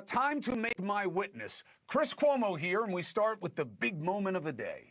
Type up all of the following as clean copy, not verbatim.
Time to make my witness. Chris Cuomo here, and we start with the big moment of the day.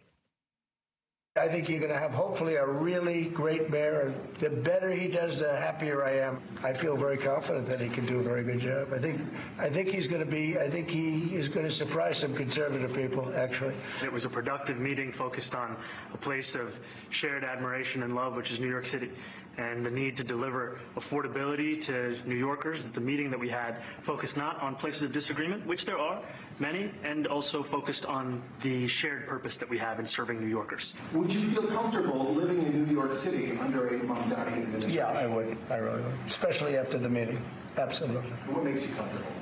I think you're going to have, hopefully, a really great mayor. The better he does, the happier I am. I feel very confident that he can do a very good job. I think he's going to be. I think he is going to surprise some conservative people. Actually, it was a productive meeting focused on a place of shared admiration and love, which is New York City, and the need to deliver affordability to New Yorkers. The meeting that we had focused not on places of disagreement, which there are many, and also focused on the shared purpose that we have in serving New Yorkers. Would you feel comfortable living in New York City under a Mamdani administration? Yeah, I would. I really would, especially after the meeting. Absolutely. What makes you comfortable?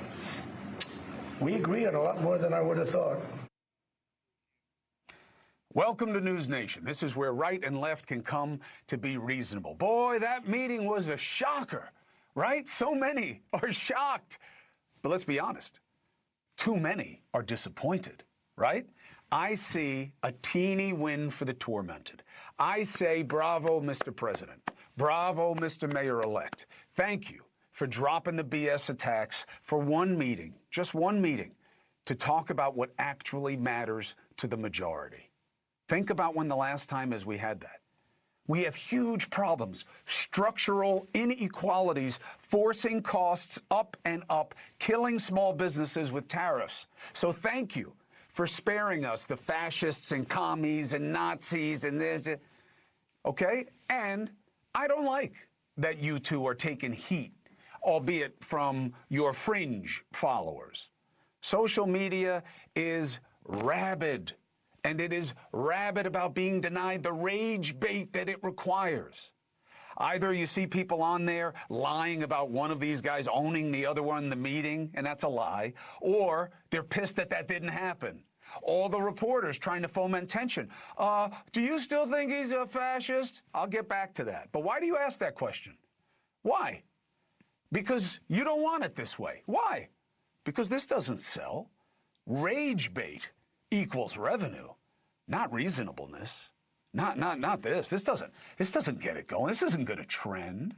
We agree on a lot more than I would have thought. Welcome to NewsNation. This is where right and left can come to be reasonable. Boy, that meeting was a shocker, right? So many are shocked. But let's be honest, too many are disappointed, right? I see a teeny win for the tormented. I say, bravo, Mr. President. Bravo, Mr. Mayor-elect. Thank you for dropping the BS attacks for one meeting, just one meeting, to talk about what actually matters to the majority. Think about when the last time is we had that. We have huge problems, structural inequalities, forcing costs up and up, killing small businesses with tariffs. So thank you for sparing us the fascists and commies and Nazis and this, okay? And I don't like that you two are taking heat, albeit from your fringe followers. Social media is rabid, and it is rabid about being denied the rage bait that it requires. Either you see people on there lying about one of these guys owning the other one in the meeting, and that's a lie, or they're pissed that that didn't happen. All the reporters trying to foment tension. Do you still think he's a fascist? I'll get back to that. But why do you ask that question? Why? Because you don't want it this way. Why? Because this doesn't sell. Rage bait equals revenue, not reasonableness. Not this. This doesn't get it going. This isn't going to trend.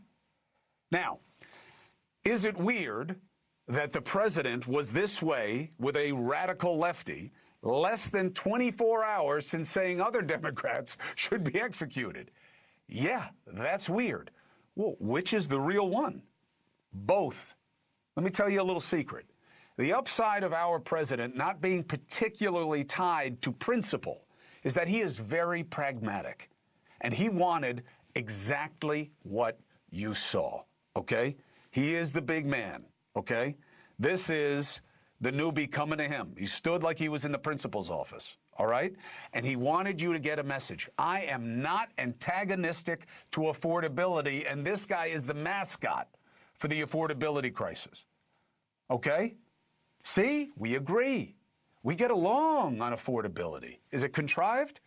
Now, is it weird that the president was this way with a radical lefty less than 24 hours since saying other Democrats should be executed? Yeah, that's weird. Well, which is the real one? Both. Let me tell you a little secret. The upside of our president not being particularly tied to principle is that he is very pragmatic, and he wanted exactly what you saw, okay? He is the big man, okay? This is the newbie coming to him. He stood like he was in the principal's office, all right? And he wanted you to get a message. I am not antagonistic to affordability, and this guy is the mascot for the affordability crisis, okay? See, we agree. We get along on affordability. Is it contrived?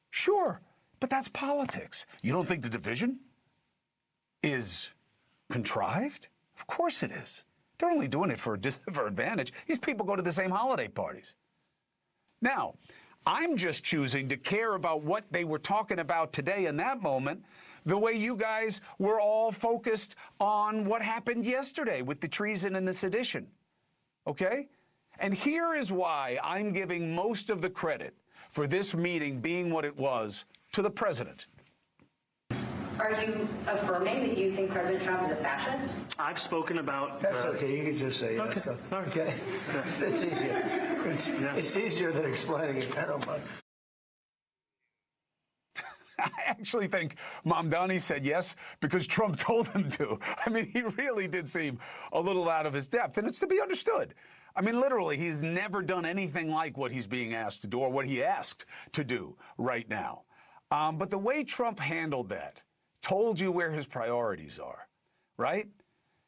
Sure, but that's politics. You don't think the division is contrived? Of course it is. They're only doing it for advantage. These people go to the same holiday parties. Now, I'm just choosing to care about what they were talking about today in that moment, the way you guys were all focused on what happened yesterday with the treason and the sedition. Okay? And here is why I'm giving most of the credit for this meeting being what it was to the president. Are you affirming that you think President Trump is a fascist? I've spoken about... That's okay. You can just say yes. Okay. All right. Okay? It's easier. It's easier than explaining it. I don't mind. I actually think Mamdani said yes because Trump told him to. I mean, he really did seem a little out of his depth, and it's to be understood. I mean, literally, he's never done anything like what he's being asked to do or what he asked to do right now. But the way Trump handled that told you where his priorities are, right?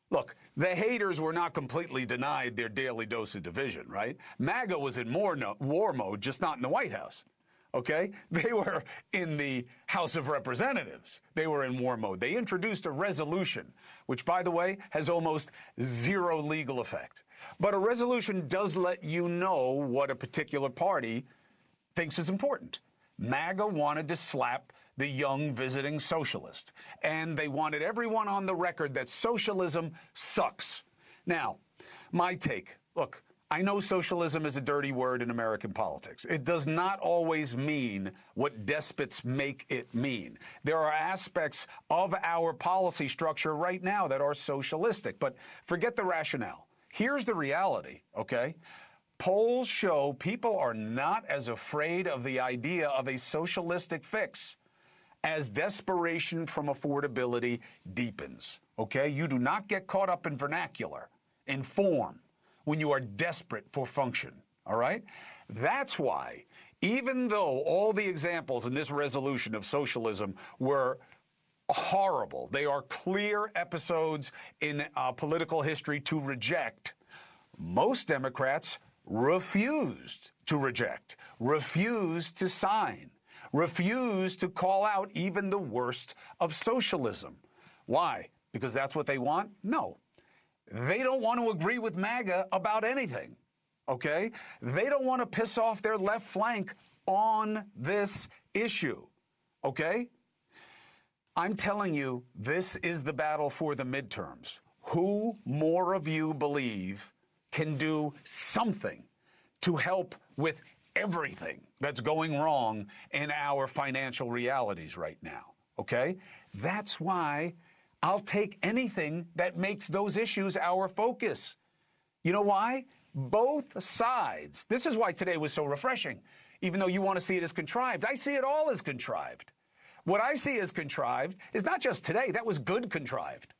Look, the haters were not completely denied their daily dose of division, right? MAGA was in war mode, just not in the White House. Okay? They were in the House of Representatives. They were in war mode. They introduced a resolution, which, by the way, has almost zero legal effect. But a resolution does let you know what a particular party thinks is important. MAGA wanted to slap the young visiting socialist, and they wanted everyone on the record that socialism sucks. Now, my take Look, I know socialism is a dirty word in American politics. It does not always mean what despots make it mean. There are aspects of our policy structure right now that are socialistic, but forget the rationale. Here's the reality, okay? Polls show people are not as afraid of the idea of a socialistic fix as desperation from affordability deepens, okay? You do not get caught up in vernacular, in form, when you are desperate for function, all right? That's why, even though all the examples in this resolution of socialism were horrible, they are clear episodes in political history to reject, most Democrats refused to reject, refused to sign, refused to call out even the worst of socialism. Why? Because that's what they want? No. They don't want to agree with MAGA about anything, okay? They don't want to piss off their left flank on this issue, okay? I'm telling you, this is the battle for the midterms. Who more of you believe can do something to help with everything that's going wrong in our financial realities right now, okay? That's why I'll take anything that makes those issues our focus. You know why? Both sides. This is why today was so refreshing. Even though you want to see it as contrived, I see it all as contrived. What I see as contrived is not just today. That was good contrived.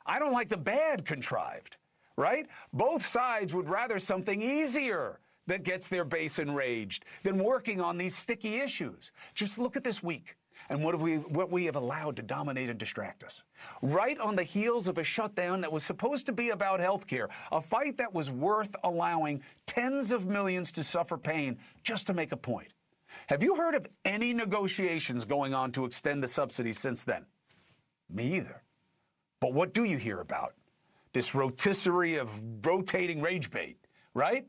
I don't like the bad contrived, right? Both sides would rather something easier that gets their base enraged than working on these sticky issues. Just look at this week and what we have allowed to dominate and distract us. Right on the heels of a shutdown that was supposed to be about health care, a fight that was worth allowing tens of millions to suffer pain just to make a point. Have you heard of any negotiations going on to extend the subsidies since then? Me either. But what do you hear about? This rotisserie of rotating rage bait, right?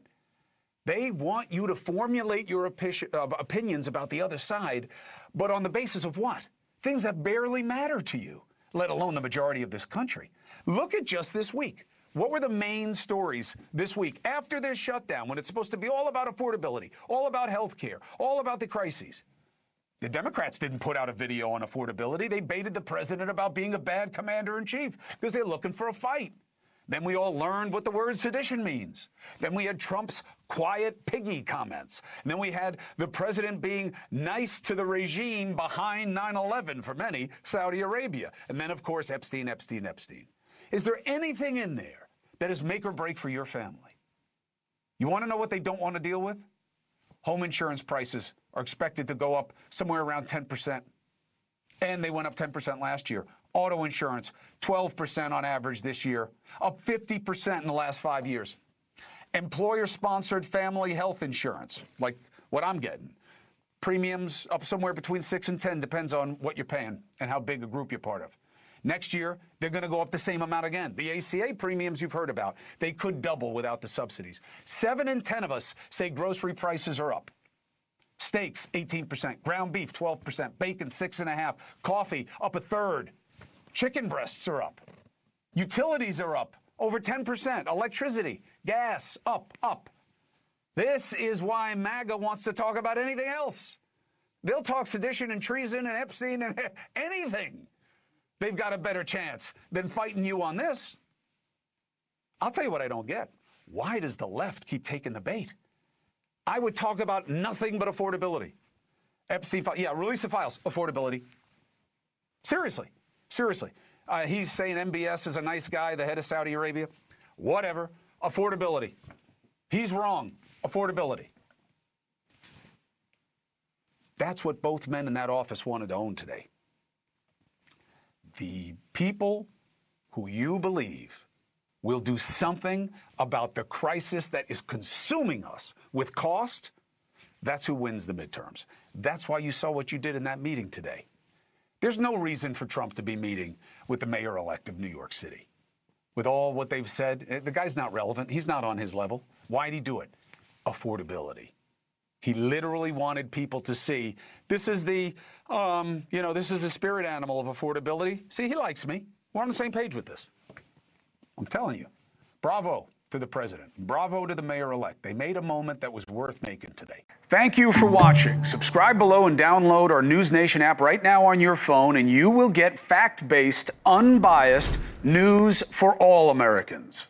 They want you to formulate your opinions about the other side, but on the basis of what? Things that barely matter to you, let alone the majority of this country. Look at just this week. What were the main stories this week after this shutdown when it's supposed to be all about affordability, all about health care, all about the crises? The Democrats didn't put out a video on affordability. They baited the president about being a bad commander-in-chief because they're looking for a fight. Then we all learned what the word sedition means. Then we had Trump's quiet piggy comments. And then we had the president being nice to the regime behind 9/11 for many, Saudi Arabia. And then, of course, Epstein. Is there anything in there that is make or break for your family? You want to know what they don't want to deal with? Home insurance prices are expected to go up somewhere around 10%. And they went up 10% last year. Auto insurance, 12% on average this year, up 50% in the last 5 years. Employer-sponsored family health insurance, like what I'm getting. Premiums up somewhere between 6 and 10, depends on what you're paying and how big a group you're part of. Next year, they're going to go up the same amount again. The ACA premiums you've heard about, they could double without the subsidies. 7 in 10 of us say grocery prices are up. Steaks, 18%. Ground beef, 12%. Bacon, 6.5%. Coffee, up a third. Chicken breasts are up. Utilities are up over 10%. Electricity, gas, up. This is why MAGA wants to talk about anything else. They'll talk sedition and treason and Epstein and anything. They've got a better chance than fighting you on this. I'll tell you what I don't get. Why does the left keep taking the bait? I would talk about nothing but affordability. Epstein, release the files, affordability. Seriously. He's saying MBS is a nice guy, the head of Saudi Arabia. Whatever. Affordability. He's wrong. Affordability. That's what both men in that office wanted to own today. The people who you believe will do something about the crisis that is consuming us with cost, that's who wins the midterms. That's why you saw what you did in that meeting today. There's no reason for Trump to be meeting with the mayor-elect of New York City. With all what they've said, the guy's not relevant. He's not on his level. Why'd he do it? Affordability. He literally wanted people to see, this is the, this is the spirit animal of affordability. See, he likes me. We're on the same page with this. I'm telling you. Bravo. to the president. Bravo to the mayor-elect. They made a moment that was worth making today. Thank you for watching. Subscribe below and download our NewsNation app right now on your phone, and you will get fact-based, unbiased news for all Americans.